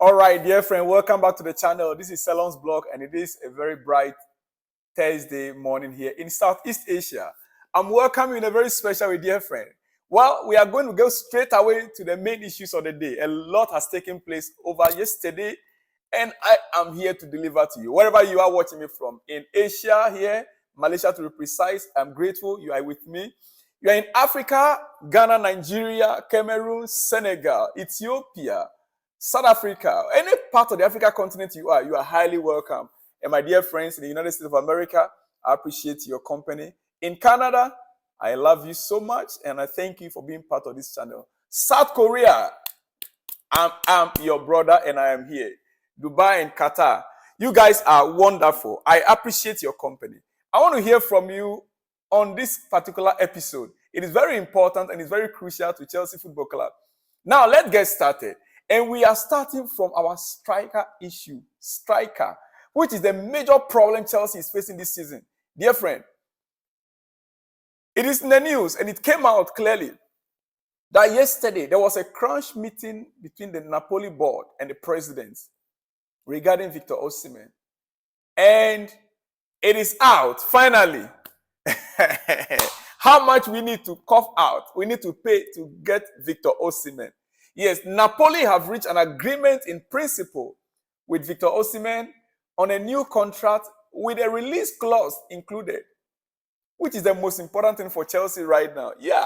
All right, dear friend, welcome back to the channel. This is Salon's blog, and it is a very bright Thursday morning here in Southeast Asia. I'm welcoming a very special dear friend. Well, we are going to go straight away to the main issues of the day. A lot has taken place over yesterday, and I am here to deliver to you. Wherever you are watching me from, in Asia here, Malaysia to be precise, I'm grateful you are with me. You are in Africa, Ghana, Nigeria, Cameroon, Senegal, Ethiopia, South Africa, any part of the Africa continent you are highly welcome. And my dear friends in the United States of America, I appreciate your company. In Canada, I love you so much, and I thank you for being part of this channel. South Korea, I'm your brother, and I am here. Dubai and Qatar, you guys are wonderful. I appreciate your company. I want to hear from you on this particular episode. It is very important and it's very crucial to Chelsea Football Club. Now, let's get started. And we are starting from our striker issue. Striker, which is the major problem Chelsea is facing this season. Dear friend, it is in the news and it came out clearly that yesterday there was a crunch meeting between the Napoli board and the president regarding Victor Osimhen. And it is out, finally, how much we need to cough out, we need to pay to get Victor Osimhen. Yes, Napoli have reached an agreement in principle with Victor Osimhen on a new contract with a release clause included, which is the most important thing for Chelsea right now. Yeah,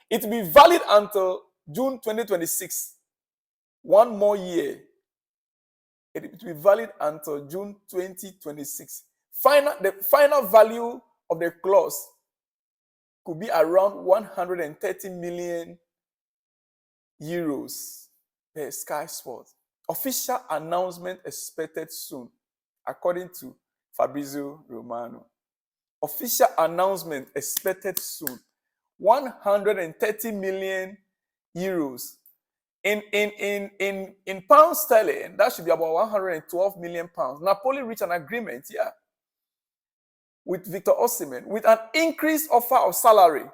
it will be valid until June 2026. One more year. It will be valid until June 2026. The final value of the clause could be around 130 million euros per Sky Sports. Official announcement expected soon, according to Fabrizio Romano. Official announcement expected soon. 130 million euros. In pounds sterling, that should be about 112 million pounds. Napoli reached an agreement, with Victor Osimhen, with an increased offer of salary.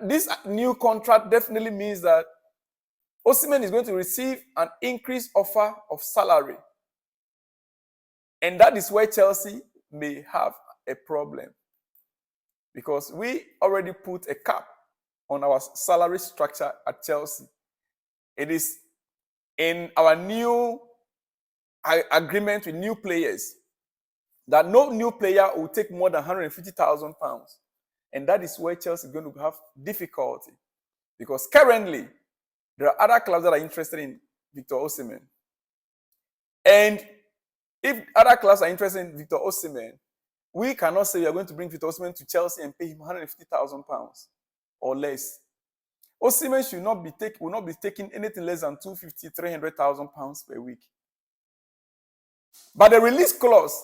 This new contract definitely means that Osimhen is going to receive an increased offer of salary. And that is where Chelsea may have a problem. Because we already put a cap on our salary structure at Chelsea. It is in our new agreement with new players that no new player will take more than £150,000. And that is where Chelsea is going to have difficulty. Because currently, there are other clubs that are interested in Victor Osimhen. And if other clubs are interested in Victor Osimhen, we cannot say we are going to bring Victor Osimhen to Chelsea and pay him £150,000 or less. Osimhen will not be taking anything less than £250,000, £300,000 per week. But the release clause,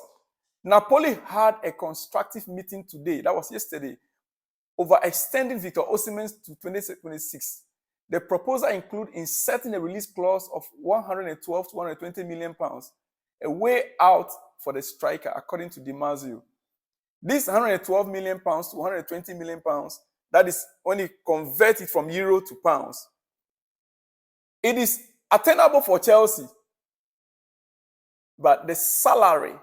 Napoli had a constructive meeting today, that was yesterday, over extending Victor Osimhen to 2026. The proposal includes inserting a release clause of 112 to 120 million pounds, a way out for the striker, according to Di Marzio. This 112 million pounds to 120 million pounds, that is when you convert it from euro to pounds. It is attainable for Chelsea, but the salary,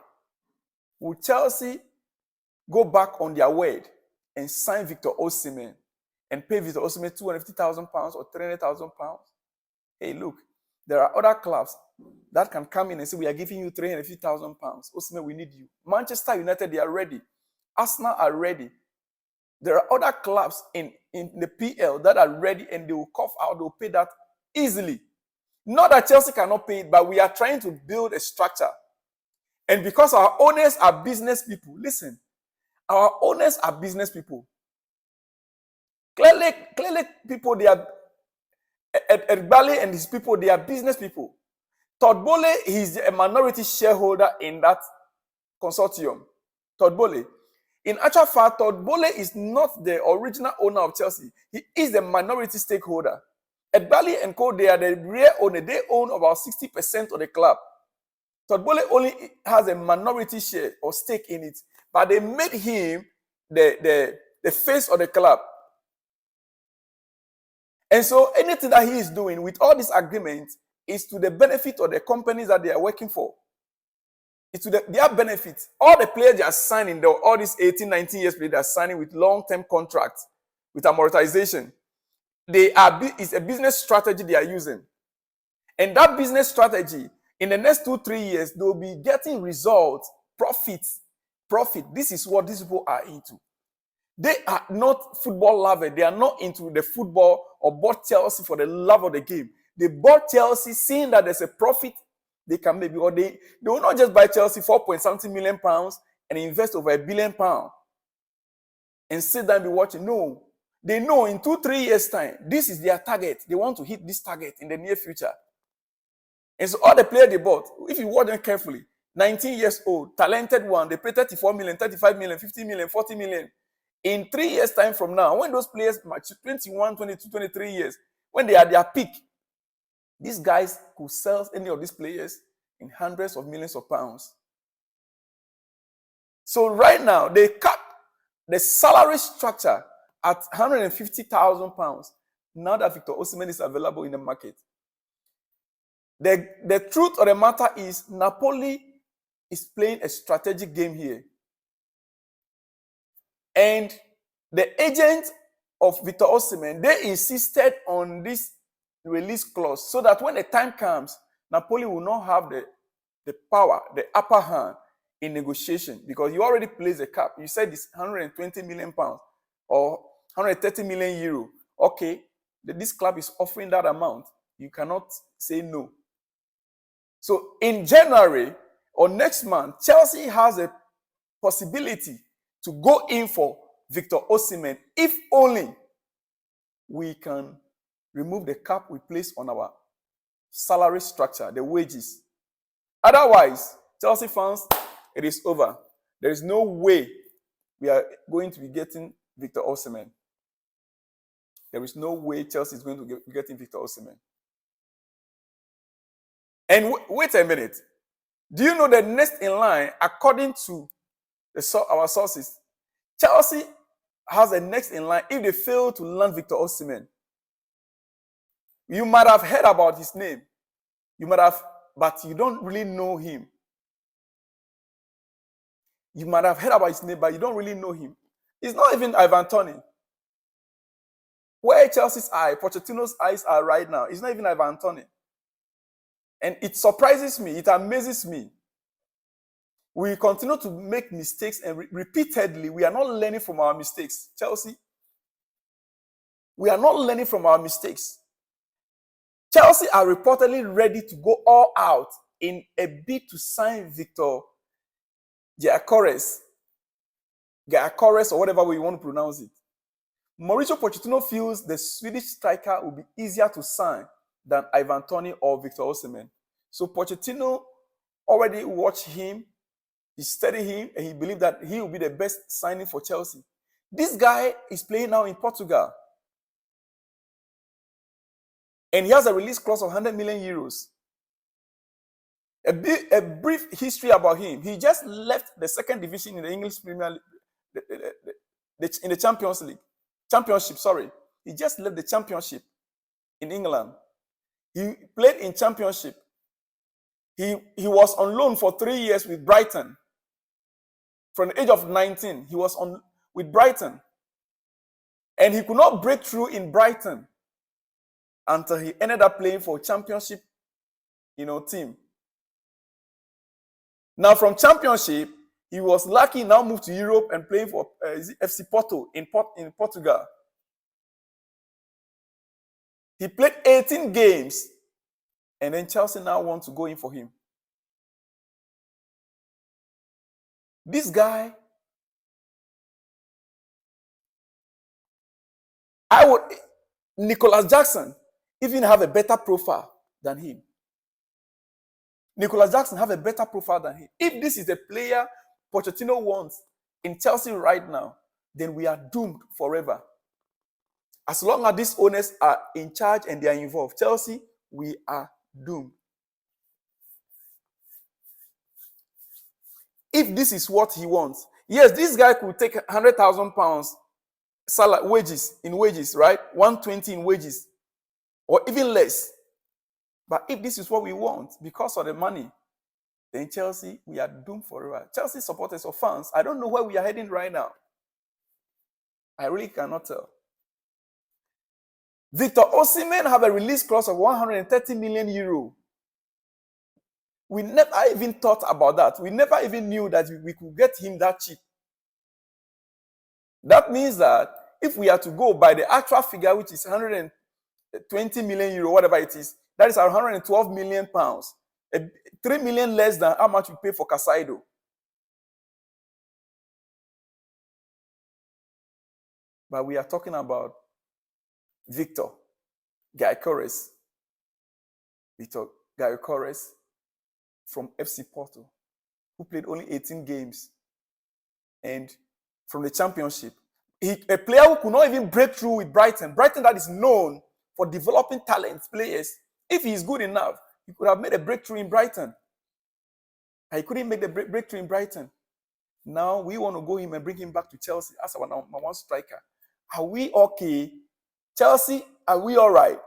will Chelsea go back on their word and sign Victor Osimhen and pay Victor Osimhen £250,000 or £300,000? Hey, look, there are other clubs that can come in and say, we are giving you £350,000. Osimhen, we need you. Manchester United, they are ready. Arsenal are ready. There are other clubs in the PL that are ready, and they will cough out, they will pay that easily. Not that Chelsea cannot pay it, but we are trying to build a structure. And because our owners are business people, listen, our owners are business people. Clearly people, they are, Ed Bally and his people, they are business people. Todd Boehly, he's a minority shareholder in that consortium. Todd Boehly. In actual fact, Todd Boehly is not the original owner of Chelsea. He is the minority stakeholder. Ed Bally and Co., they are the real owner. They own about 60% of the club. Todd Boehly only has a minority share or stake in it, but they made him the face of the club. And so anything that he is doing with all these agreements, is to the benefit of the companies that they are working for. It's to their benefit. All the players they are signing, all these 18, 19 years players, they are signing with long-term contracts, with amortization. It's a business strategy they are using. And that business strategy, in the next 2-3 years, they'll be getting results, profit. This is what these people are into. They are not football lovers. They are not into the football or bought Chelsea for the love of the game. They bought Chelsea seeing that there's a profit they can make, or they will not just buy Chelsea 4.something million pounds and invest over £1 billion and sit down and be watching. No. They know in 2-3 years' time, this is their target. They want to hit this target in the near future. And so all the players they bought, if you watch them carefully, 19 years old, talented one, they pay 34 million, 35 million, 50 million, 40 million. In 3 years' time from now, when those players match 21, 22, 23 years, when they are at their peak, these guys could sell any of these players in hundreds of millions of pounds. So right now, they cut the salary structure at £150,000 now that Victor Osimhen is available in the market. The truth of the matter is Napoli is playing a strategic game here. And the agent of Victor Osimhen, they insisted on this release clause so that when the time comes, Napoli will not have the power, the upper hand in negotiation, because you already placed a cap. You said it's £120 million or 130 million euro. Okay, this club is offering that amount. You cannot say no. So in January or next month, Chelsea has a possibility to go in for Victor Osimhen if only we can remove the cap we place on our salary structure, the wages. Otherwise, Chelsea fans, it is over. There is no way we are going to be getting Victor Osimhen. There is no way Chelsea is going to be getting Victor Osimhen. And wait a minute. Do you know the next in line, according to our sources, Chelsea has a next in line if they fail to land Victor Osimhen. You might have heard about his name. You might have, but you don't really know him. You might have heard about his name, but you don't really know him. It's not even Ivan Toney. Where Chelsea's eye, Pochettino's eyes are right now, it's not even Ivan Toney. And it surprises me, it amazes me. We continue to make mistakes, and repeatedly, we are not learning from our mistakes. Chelsea, we are not learning from our mistakes. Chelsea are reportedly ready to go all out in a bid to sign Victor Gyökeres, or whatever we want to pronounce it. Mauricio Pochettino feels the Swedish striker will be easier to sign than Ivan Toney or Victor Osimhen. So Pochettino already watched him, he studied him, and he believed that he will be the best signing for Chelsea. This guy is playing now in Portugal. And he has a release clause of 100 million euros. A brief history about him. He just left the second division in the English Premier League, in the Championship, sorry. He just left the Championship in England. He played in Championship. He was on loan for 3 years with Brighton. From the age of 19, he was on with Brighton. And he could not break through in Brighton until he ended up playing for Championship, team. Now from Championship, he was lucky now moved to Europe and playing for FC Porto in Portugal. He played 18 games, and then Chelsea now want to go in for him. This guy, Nicholas Jackson even have a better profile than him. Nicholas Jackson have a better profile than him. If this is the player Pochettino wants in Chelsea right now, then we are doomed forever. As long as these owners are in charge and they are involved, Chelsea, we are doomed. If this is what he wants, yes, this guy could take £100,000 wages, right? 120 in wages, or even less. But if this is what we want because of the money, then Chelsea, we are doomed forever. Chelsea supporters or fans, I don't know where we are heading right now. I really cannot tell. Victor Osimhen have a release clause of 130 million euro. We never even thought about that. We never even knew that we could get him that cheap. That means that if we are to go by the actual figure, which is 120 million euro, whatever it is, that is 112 million pounds. 3 million less than how much we pay for Casado. But we are talking about Victor Gyökeres. Victor Gyökeres from FC Porto, who played only 18 games. And from the championship, a player who could not even break through with Brighton. Brighton that is known for developing talent players. If he is good enough, he could have made a breakthrough in Brighton. He couldn't make the breakthrough in Brighton. Now we want to go him and bring him back to Chelsea as our number one striker. Are we okay? Chelsea, are we all right?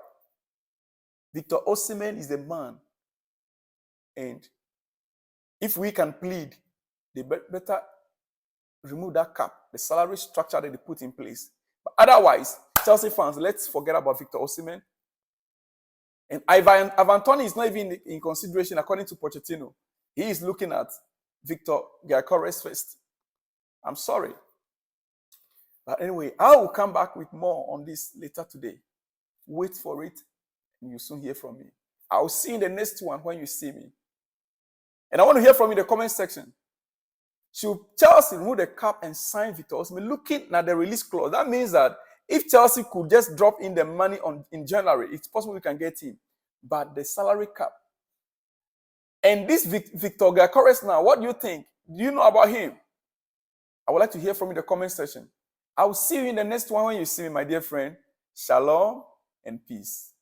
Victor Osimhen is the man. And if we can plead, they better remove that cap, the salary structure that they put in place. But otherwise, Chelsea fans, let's forget about Victor Osimhen. And Ivan Toney is not even in consideration according to Pochettino. He is looking at Victor Gyökeres first. I'm sorry. But anyway, I will come back with more on this later today. Wait for it, and you'll soon hear from me. I will see you in the next one when you see me. And I want to hear from you in the comment section. Should Chelsea remove the cap and sign Victor Osimhen? Looking at the release clause, that means that if Chelsea could just drop in the money in January, it's possible we can get him. But the salary cap. And this Victor Gyökeres now, what do you think? Do you know about him? I would like to hear from you in the comment section. I will see you in the next one when you see me, my dear friend. Shalom and peace.